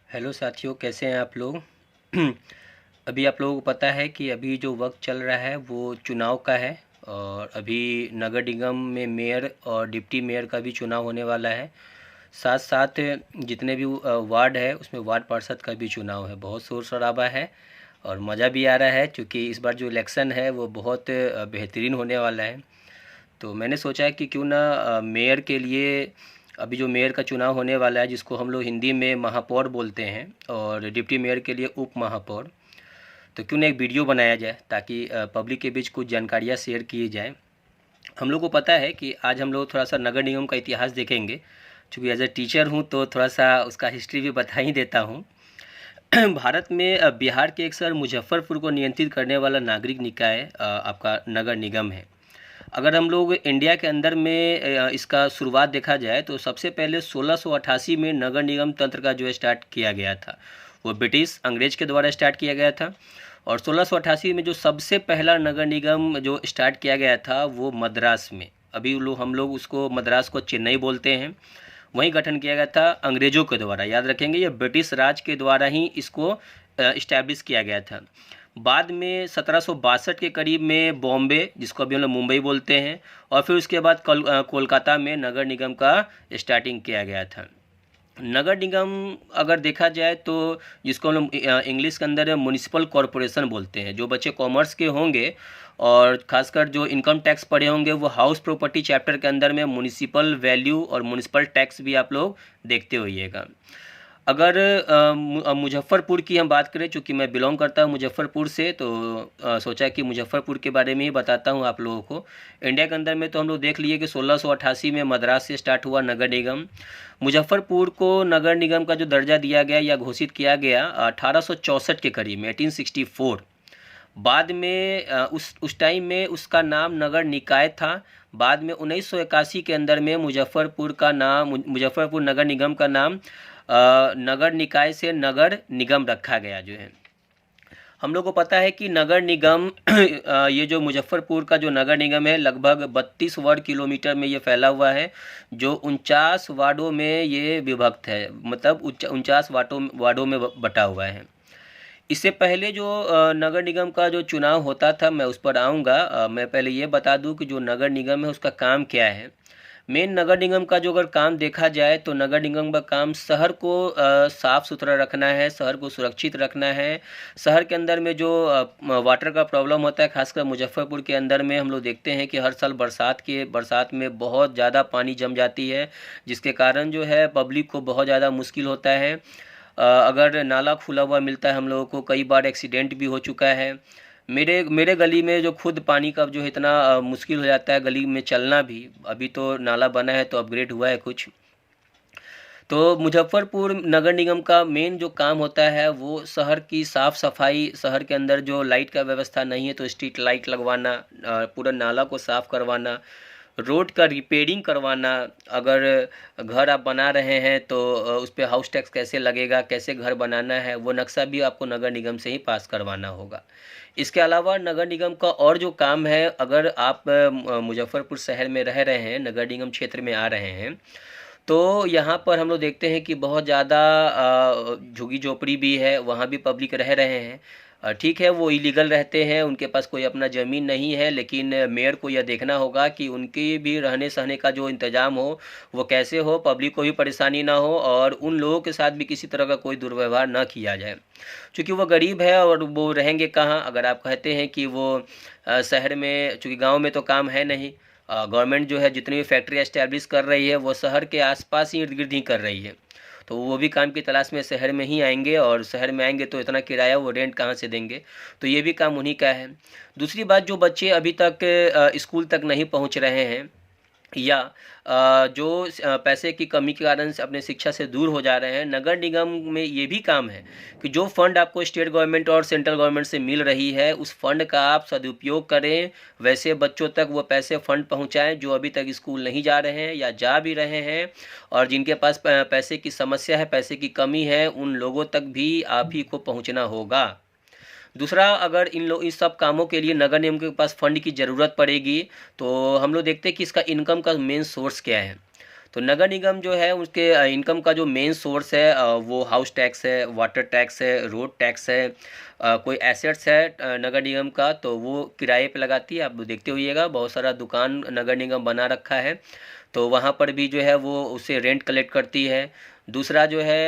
Hello साथियों, कैसे हैं आप लोग। अभी आप लोगों को पता है कि अभी जो वक्त चल रहा है वो चुनाव का है। और अभी नगर निगम में मेयर और डिप्टी मेयर का भी चुनाव होने वाला है। साथ साथ जितने भी वार्ड है उसमें वार्ड पार्षद का भी चुनाव है। बहुत शोर शराबा है और मज़ा भी आ रहा है, क्योंकि इस बार जो इलेक्शन है वो बहुत बेहतरीन होने वाला है। तो मैंने सोचा कि क्यों ना मेयर के लिए, अभी जो मेयर का चुनाव होने वाला है जिसको हम लोग हिंदी में महापौर बोलते हैं, और डिप्टी मेयर के लिए उप महापौर, तो क्यों ना एक वीडियो बनाया जाए ताकि पब्लिक के बीच कुछ जानकारियाँ शेयर की जाए। हम लोग को पता है कि आज हम लोग थोड़ा सा नगर निगम का इतिहास देखेंगे। चूँकि एज ए टीचर हूँ तो थोड़ा सा उसका हिस्ट्री भी बता ही देता हूँ। भारत में बिहार के एक शहर मुजफ्फरपुर को नियंत्रित करने वाला नागरिक निकाय आपका नगर निगम है। अगर हम लोग इंडिया के अंदर में इसका शुरुआत देखा जाए तो सबसे पहले 1688 में नगर निगम तंत्र का जो स्टार्ट किया गया था वो ब्रिटिश अंग्रेज के द्वारा स्टार्ट किया गया था। और 1688 में जो सबसे पहला नगर निगम जो स्टार्ट किया गया था वो मद्रास में, अभी हम लोग उसको मद्रास को चेन्नई बोलते हैं, वहीं गठन किया गया था अंग्रेज़ों के द्वारा। याद रखेंगे, ये ब्रिटिश राज के द्वारा ही इसको इस्टेब्लिश किया गया था। बाद में 1762 के करीब में बॉम्बे, जिसको अभी हम लोग मुंबई बोलते हैं, और फिर उसके बाद कोलकाता में नगर निगम का स्टार्टिंग किया गया था। नगर निगम अगर देखा जाए तो जिसको हम लोग इंग्लिश के अंदर म्युनिसिपल कॉरपोरेशन बोलते हैं। जो बच्चे कॉमर्स के होंगे और ख़ासकर जो इनकम टैक्स पढ़े होंगे वो हाउस प्रॉपर्टी चैप्टर के अंदर में म्युनिसिपल वैल्यू और म्युनिसिपल टैक्स भी आप लोग देखते होइएगा। अगर मुज़फ्फ़रपुर की हम बात करें, चूँकि मैं बिलॉन्ग करता हूँ मुज़फ्फ़रपुर से, तो सोचा कि मुज़फ्फ़रपुर के बारे में ही बताता हूँ आप लोगों को। इंडिया के अंदर में तो हम लोग देख लिए कि 1688 में मद्रास से स्टार्ट हुआ नगर निगम। मुज़फ्फ़रपुर को नगर निगम का जो दर्जा दिया गया या घोषित किया गया 1864 के करीब में, 1864। बाद में उस टाइम में उसका नाम नगर निकाय था। बाद में 1981 के अंदर में मुज़फ्फ़रपुर का नाम, मुज़फ्फ़रपुर नगर निगम का नाम नगर निकाय से नगर निगम रखा गया जो है। हम लोग को पता है कि नगर निगम ये जो मुज़फ्फ़रपुर का जो नगर निगम है लगभग 32 वर्ग किलोमीटर में ये फैला हुआ है, जो 49 वार्डों में ये विभक्त है, मतलब 49 वार्डों में बटा हुआ है। इससे पहले जो नगर निगम का जो चुनाव होता था, मैं उस पर आऊँगा। मैं पहले ये बता दूं कि जो नगर निगम है उसका काम क्या है। मेन नगर निगम का जो अगर काम देखा जाए तो नगर निगम का काम शहर को साफ़ सुथरा रखना है, शहर को सुरक्षित रखना है। शहर के अंदर में जो वाटर का प्रॉब्लम होता है, खासकर मुजफ्फरपुर के अंदर में हम लोग देखते हैं कि हर साल बरसात में बहुत ज़्यादा पानी जम जाती है, जिसके कारण जो है पब्लिक को बहुत ज़्यादा मुश्किल होता है। अगर नाला खुला हुआ मिलता है हम लोगों को, कई बार एक्सीडेंट भी हो चुका है। मेरे मेरे गली में जो खुद पानी का जो इतना मुश्किल हो जाता है गली में चलना भी। अभी तो नाला बना है तो अपग्रेड हुआ है कुछ। तो मुजफ्फरपुर नगर निगम का मेन जो काम होता है वो शहर की साफ़ सफाई, शहर के अंदर जो लाइट का व्यवस्था नहीं है तो स्ट्रीट लाइट लगवाना, पूरा नाला को साफ़ करवाना, रोड का रिपेयरिंग करवाना। अगर घर आप बना रहे हैं तो उस पर हाउस टैक्स कैसे लगेगा, कैसे घर बनाना है, वो नक्शा भी आपको नगर निगम से ही पास करवाना होगा। इसके अलावा नगर निगम का और जो काम है, अगर आप मुजफ्फरपुर शहर में रह रहे हैं, नगर निगम क्षेत्र में आ रहे हैं, तो यहाँ पर हम लोग देखते हैं कि बहुत ज़्यादा झुग्गी झोपड़ी भी है, वहाँ भी पब्लिक रह रहे हैं। ठीक है, वो इलीगल रहते हैं, उनके पास कोई अपना ज़मीन नहीं है, लेकिन मेयर को यह देखना होगा कि उनकी भी रहने सहने का जो इंतज़ाम हो वो कैसे हो, पब्लिक को भी परेशानी ना हो और उन लोगों के साथ भी किसी तरह का कोई दुर्व्यवहार ना किया जाए। चूँकि वो गरीब है और वो रहेंगे कहाँ। अगर आप कहते हैं कि वो शहर में, चूँकि गाँव में तो काम है नहीं, गवर्नमेंट जो है जितनी भी फैक्ट्री एस्टैब्लिश कर रही है वो शहर के आसपास ही इर्द गिर्द ही कर रही है, तो वो भी काम की तलाश में शहर में ही आएंगे, और शहर में आएंगे तो इतना किराया वो रेंट कहाँ से देंगे। तो ये भी काम उन्हीं का है। दूसरी बात, जो बच्चे अभी तक स्कूल तक नहीं पहुंच रहे हैं, या जो पैसे की कमी के कारण से अपने शिक्षा से दूर हो जा रहे हैं, नगर निगम में ये भी काम है कि जो फंड आपको स्टेट गवर्नमेंट और सेंट्रल गवर्नमेंट से मिल रही है उस फंड का आप सदुपयोग करें, वैसे बच्चों तक वो पैसे फंड पहुंचाएं जो अभी तक स्कूल नहीं जा रहे हैं या जा भी रहे हैं, और जिनके पास पैसे की समस्या है, पैसे की कमी है, उन लोगों तक भी आप ही को पहुँचना होगा। दूसरा, अगर इस सब कामों के लिए नगर निगम के पास फंड की ज़रूरत पड़ेगी तो हम लोग देखते हैं कि इसका इनकम का मेन सोर्स क्या है। तो नगर निगम जो है उसके इनकम का जो मेन सोर्स है वो हाउस टैक्स है, वाटर टैक्स है, रोड टैक्स है, कोई एसेट्स है नगर निगम का तो वो किराए पे लगाती है। आप देखते होइएगा बहुत सारा दुकान नगर निगम बना रखा है, तो वहाँ पर भी जो है वो उससे रेंट कलेक्ट करती है। दूसरा जो है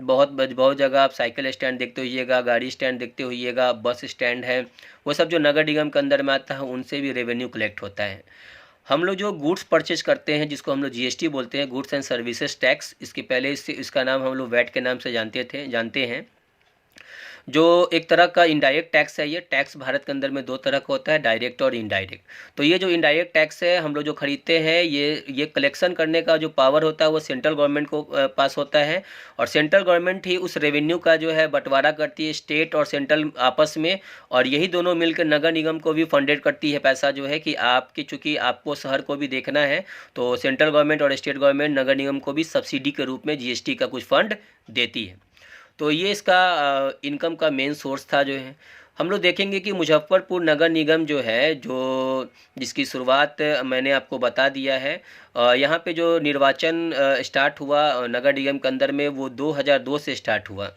बहुत जगह आप साइकिल स्टैंड देखते होइएगा, गाड़ी स्टैंड देखते होइएगा, बस स्टैंड है, वो सब जो नगर निगम के अंदर में आता है उनसे भी रेवेन्यू कलेक्ट होता है। हम लोग जो गुड्स परचेज करते हैं जिसको हम लोग जीएसटी बोलते हैं, गुड्स एंड सर्विसेज टैक्स, इसके पहले इसका नाम हम लोग वैट के नाम से जानते हैं, जो एक तरह का इनडायरेक्ट टैक्स है। ये टैक्स भारत के अंदर में दो तरह का होता है, डायरेक्ट और इनडायरेक्ट। तो ये जो इनडायरेक्ट टैक्स है हम लोग जो खरीदते हैं, ये कलेक्शन करने का जो पावर होता है वो सेंट्रल गवर्नमेंट को पास होता है, और सेंट्रल गवर्नमेंट ही उस रेवेन्यू का जो है बंटवारा करती है स्टेट और सेंट्रल आपस में, और यही दोनों मिलकर नगर निगम को भी फंडेड करती है पैसा जो है कि आपकी, चूँकि आपको शहर को भी देखना है तो सेंट्रल गवर्नमेंट और स्टेट गवर्नमेंट नगर निगम को भी सब्सिडी के रूप में जीएसटी का कुछ फंड देती है। तो ये इसका इनकम का मेन सोर्स था जो है। हम लोग देखेंगे कि मुजफ्फरपुर नगर निगम जो है, जो जिसकी शुरुआत मैंने आपको बता दिया है, यहाँ पे जो निर्वाचन स्टार्ट हुआ नगर निगम के अंदर में वो 2002 से स्टार्ट हुआ।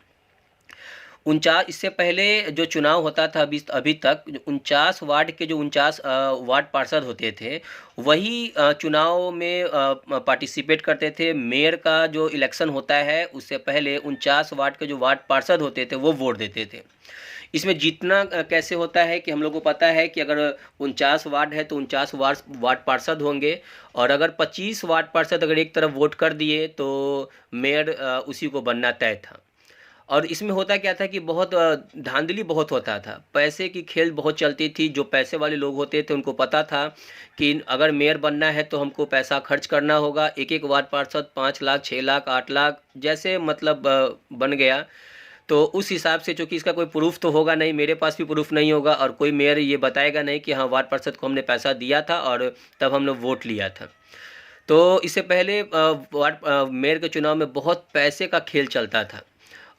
49, इससे पहले जो चुनाव होता था अभी तक 49 वार्ड के जो 49 वार्ड पार्षद होते थे वही चुनाव में पार्टिसिपेट करते थे। मेयर का जो इलेक्शन होता है उससे पहले 49 वार्ड के जो वार्ड पार्षद होते थे वो वोट देते थे। इसमें जीतना कैसे होता है कि हम लोग को पता है कि अगर 49 वार्ड है तो 49 वार्ड पार्षद होंगे, और अगर 25 वार्ड पार्षद अगर एक तरफ वोट कर दिए तो मेयर उसी को बनना तय था। और इसमें होता क्या था कि बहुत धांधली बहुत होता था, पैसे की खेल बहुत चलती थी। जो पैसे वाले लोग होते थे उनको पता था कि अगर मेयर बनना है तो हमको पैसा खर्च करना होगा। एक एक वार्ड पार्षद 5 लाख, 6 लाख, 8 लाख जैसे मतलब बन गया। तो उस हिसाब से, चूँकि इसका कोई प्रूफ तो होगा नहीं, मेरे पास भी प्रूफ नहीं होगा और कोई मेयर ये बताएगा नहीं कि हाँ वार्ड पार्षद को हमने पैसा दिया था और तब हमने वोट लिया था। तो इससे पहले वार्ड मेयर के चुनाव में बहुत पैसे का खेल चलता था,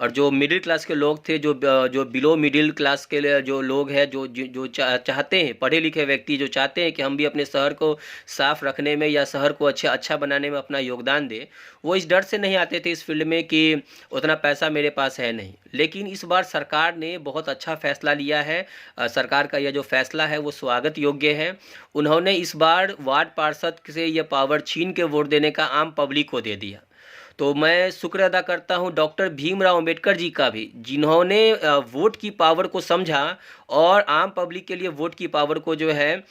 और जो मिडिल क्लास के लोग थे, जो बिलो मिडिल क्लास के लिए जो लोग हैं, जो चाहते हैं, पढ़े लिखे व्यक्ति जो चाहते हैं कि हम भी अपने शहर को साफ़ रखने में या शहर को अच्छा बनाने में अपना योगदान दें, वो इस डर से नहीं आते थे इस फील्ड में कि उतना पैसा मेरे पास है नहीं। लेकिन इस बार सरकार ने बहुत अच्छा फैसला लिया है। सरकार का यह जो फैसला है वो स्वागत योग्य है। उन्होंने इस बार वार्ड पार्षद से यह पावर छीन के वोट देने का आम पब्लिक को दे दिया। तो मैं शुक्र अदा करता हूं डॉक्टर भीमराव अंबेडकर जी का भी, जिन्होंने वोट की पावर को समझा और आम पब्लिक के लिए वोट की पावर को जो है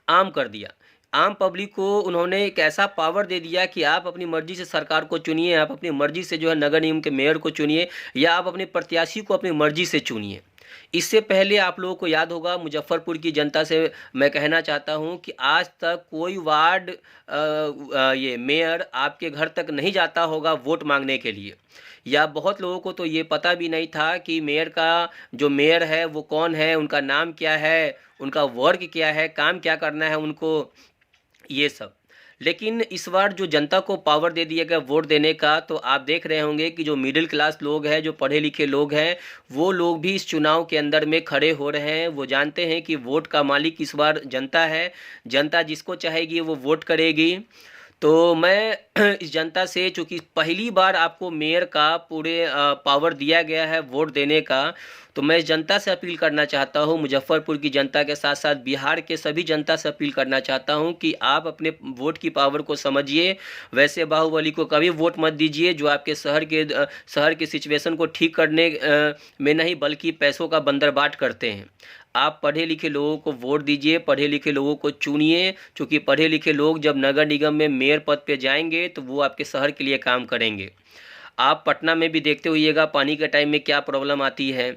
आम कर दिया। आम पब्लिक को उन्होंने एक ऐसा पावर दे दिया कि आप अपनी मर्जी से सरकार को चुनिए, आप अपनी मर्जी से जो है नगर निगम के मेयर को चुनिए, या आप अपने प्रत्याशी को अपनी मर्जी से चुनिए। इससे पहले आप लोगों को याद होगा, मुजफ्फरपुर की जनता से मैं कहना चाहता हूं कि आज तक कोई वार्ड ये मेयर आपके घर तक नहीं जाता होगा वोट मांगने के लिए, या बहुत लोगों को तो ये पता भी नहीं था कि मेयर का जो मेयर है वो कौन है, उनका नाम क्या है, उनका वर्ग क्या है, काम क्या करना है उनको, ये सब। लेकिन इस बार जो जनता को पावर दे दिया गया वोट देने का, तो आप देख रहे होंगे कि जो मिडिल क्लास लोग हैं, जो पढ़े लिखे लोग हैं, वो लोग भी इस चुनाव के अंदर में खड़े हो रहे हैं। वो जानते हैं कि वोट का मालिक इस बार जनता है, जनता जिसको चाहेगी वो वोट करेगी। तो मैं इस जनता से, चूँकि पहली बार आपको मेयर का पूरे पावर दिया गया है वोट देने का, तो मैं इस जनता से अपील करना चाहता हूँ, मुजफ्फरपुर की जनता के साथ साथ बिहार के सभी जनता से अपील करना चाहता हूँ कि आप अपने वोट की पावर को समझिए। वैसे बाहुबली को कभी वोट मत दीजिए जो आपके शहर के सिचुएशन को ठीक करने में नहीं बल्कि पैसों का बंदरबाट करते हैं। आप पढ़े लिखे लोगों को वोट दीजिए, पढ़े लिखे लोगों को चुनिए, क्योंकि पढ़े लिखे लोग जब नगर निगम में मेयर पद पे जाएंगे तो वो आपके शहर के लिए काम करेंगे। आप पटना में भी देखते होइएगा पानी के टाइम में क्या प्रॉब्लम आती है।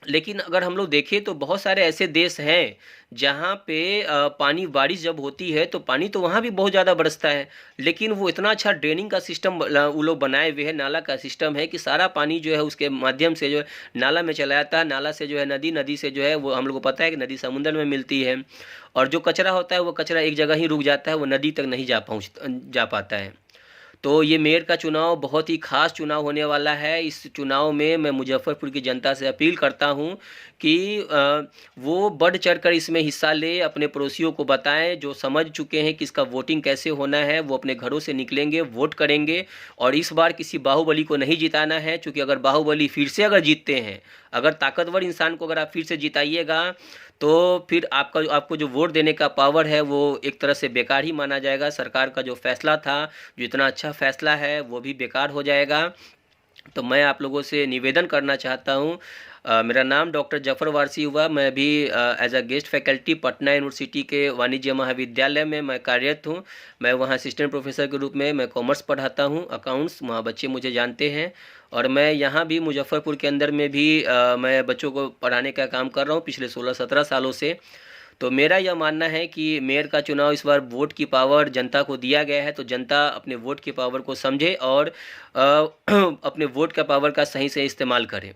लेकिन अगर हम लोग देखें तो बहुत सारे ऐसे देश हैं जहाँ पे पानी बारिश जब होती है तो पानी तो वहाँ भी बहुत ज़्यादा बरसता है, लेकिन वो इतना अच्छा ड्रेनिंग का सिस्टम वो लोग बनाए हुए हैं, नाला का सिस्टम है कि सारा पानी जो है उसके माध्यम से जो है नाला में चला जाता है। नाला से जो है नदी, नदी से जो है वो हम लोग को पता है कि नदी समुद्र में मिलती है, और जो कचरा होता है वो कचरा एक जगह ही रुक जाता है, वो नदी तक नहीं जा पाता है। तो ये मेयर का चुनाव बहुत ही ख़ास चुनाव होने वाला है। इस चुनाव में मैं मुजफ्फ़रपुर की जनता से अपील करता हूँ कि वो बढ़ चढ़कर इसमें हिस्सा ले, अपने पड़ोसियों को बताएं, जो समझ चुके हैं कि इसका वोटिंग कैसे होना है, वो अपने घरों से निकलेंगे, वोट करेंगे। और इस बार किसी बाहुबली को नहीं जिताना है, क्योंकि अगर बाहुबली फिर से अगर जीतते हैं, अगर ताकतवर इंसान को अगर आप फिर से जिताइएगा, तो फिर आपको जो वोट देने का पावर है वो एक तरह से बेकार ही माना जाएगा। सरकार का जो फैसला था, जो इतना अच्छा फैसला है, वो भी बेकार हो जाएगा। तो मैं आप लोगों से निवेदन करना चाहता हूँ। मेरा नाम डॉक्टर जफ़र वारसी हुआ। मैं भी as a guest faculty Patna university के वाणिज्य महाविद्यालय में मैं कार्यरत हूँ। मैं वहाँ असिस्टेंट प्रोफेसर के रूप में मैं कॉमर्स पढ़ाता हूँ, अकाउंट्स। वहाँ बच्चे मुझे जानते हैं। और मैं यहाँ भी मुजफ्फ़रपुर के अंदर में भी मैं बच्चों को पढ़ाने का काम कर रहा हूँ पिछले 16-17 सालों से। तो मेरा यह मानना है कि मेयर का चुनाव इस बार वोट की पावर जनता को दिया गया है, तो जनता अपने वोट की पावर को समझे और अपने वोट का पावर का सही से इस्तेमाल करे।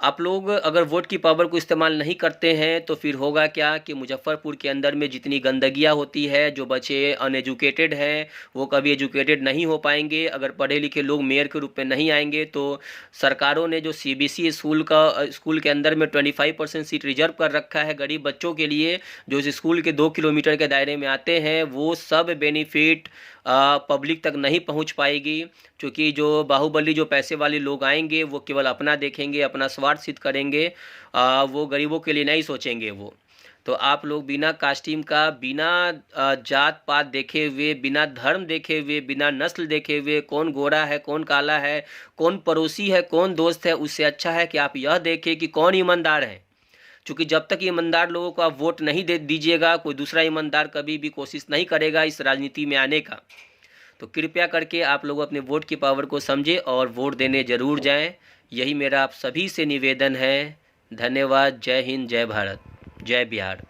आप लोग अगर वोट की पावर को इस्तेमाल नहीं करते हैं तो फिर होगा क्या कि मुजफ्फ़रपुर के अंदर में जितनी गंदगियाँ होती है, जो बच्चे अनएजुकेटेड हैं वो कभी एजुकेटेड नहीं हो पाएंगे। अगर पढ़े लिखे लोग मेयर के रूप में नहीं आएंगे तो सरकारों ने जो सीबीएसई स्कूल के अंदर में 25% सीट रिजर्व कर रखा है गरीब बच्चों के लिए, जो इस स्कूल के 2 किलोमीटर के दायरे में आते हैं, वो सब बेनिफिट पब्लिक तक नहीं पहुंच पाएगी। क्योंकि जो बाहुबली जो पैसे वाले लोग आएंगे वो केवल अपना देखेंगे, अपना स्वार्थ सिद्ध करेंगे, वो गरीबों के लिए नहीं सोचेंगे वो। तो आप लोग बिना कास्ट्यूम का, बिना जात पात देखे हुए, बिना धर्म देखे हुए, बिना नस्ल देखे हुए, कौन गोरा है, कौन काला है, कौन पड़ोसी है, कौन दोस्त है, उससे अच्छा है कि आप यह देखें कि कौन ईमानदार है। क्योंकि जब तक ईमानदार लोगों को आप वोट नहीं दे दीजिएगा, कोई दूसरा ईमानदार कभी भी कोशिश नहीं करेगा इस राजनीति में आने का। तो कृपया करके आप लोग अपने वोट की पावर को समझें और वोट देने ज़रूर जाएं। यही मेरा आप सभी से निवेदन है। धन्यवाद। जय हिंद, जय भारत, जय बिहार।